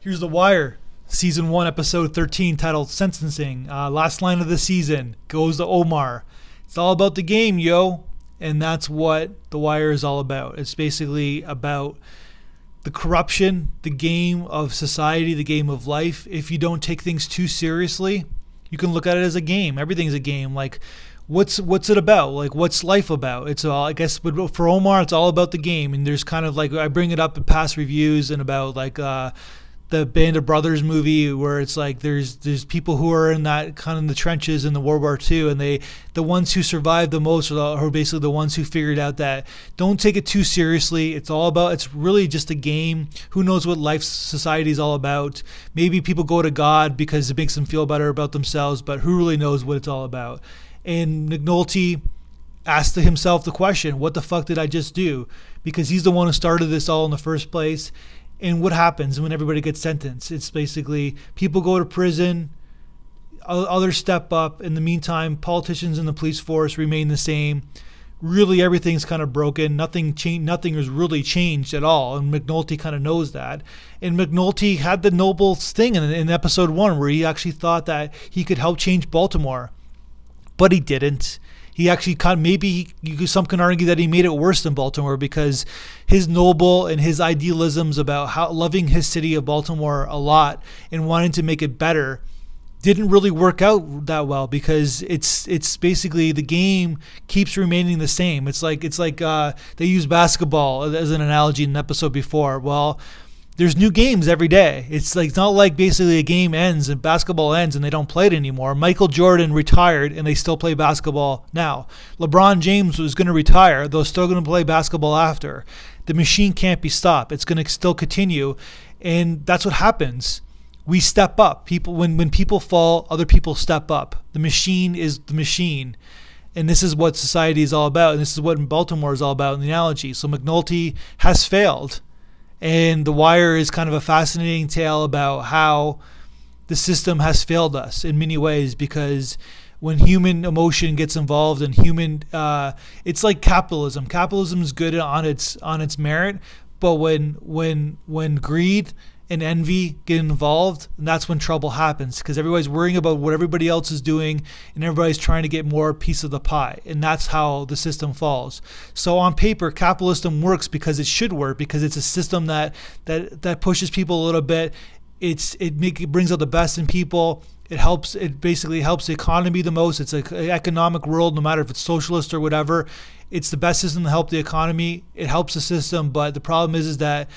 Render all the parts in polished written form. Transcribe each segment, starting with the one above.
Here's The Wire, Season 1, Episode 13, titled Sentencing. Last line of the season goes to Omar. It's all about the game, yo. And that's what The Wire is all about. It's basically about the corruption, the game of society, the game of life. If you don't take things too seriously, you can look at it as a game. Everything's a game. Like, what's it about? Like, what's life about? It's all, I guess, but for Omar, it's all about the game. And there's kind of like, I bring it up in past reviews and about like the Band of Brothers movie, where it's like there's people who are in that kind of in the trenches in the World War II, and the ones who survived the most are basically the ones who figured out that don't take it too seriously. It's really just a game. Who knows what life society is all about? Maybe people go to God because it makes them feel better about themselves, but who really knows what it's all about? And McNulty asked himself the question, what the fuck did I just do? Because he's the one who started this all in the first place. And what happens when everybody gets sentenced? It's basically people go to prison, others step up. In the meantime, politicians and the police force remain the same. Really, everything's kind of broken. Nothing has really changed at all. And McNulty kind of knows that. And McNulty had the noble thing in episode 1 where he actually thought that he could help change Baltimore. But he didn't. He actually some can argue that he made it worse than Baltimore, because his noble and his idealisms about how loving his city of Baltimore a lot and wanting to make it better didn't really work out that well, because it's basically the game keeps remaining the same. It's like they use basketball as an analogy in an episode before. Well, there's new games every day. It's not like basically a game ends and basketball ends and they don't play it anymore. Michael Jordan retired and they still play basketball now. LeBron James was going to retire. They're still going to play basketball after. The machine can't be stopped. It's going to still continue. And that's what happens. We step up. When people fall, other people step up. The machine is the machine. And this is what society is all about. And this is what Baltimore is all about in the analogy. So McNulty has failed. And The Wire is kind of a fascinating tale about how the system has failed us in many ways, because when human emotion gets involved and it's like capitalism. Capitalism is good on its merit, but when greed and envy get involved, and that's when trouble happens, because everybody's worrying about what everybody else is doing and everybody's trying to get more piece of the pie, and that's how the system falls. So on paper, capitalism works because it should work, because it's a system that pushes people a little bit. It brings out the best in people. It basically helps the economy the most. It's an economic world, no matter if it's socialist or whatever. It's the best system to help the economy. It helps the system, but the problem is that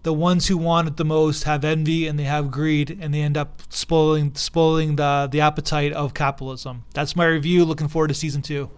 the ones who want it the most have envy and they have greed, and they end up spoiling the appetite of capitalism. That's my review. Looking forward to season 2.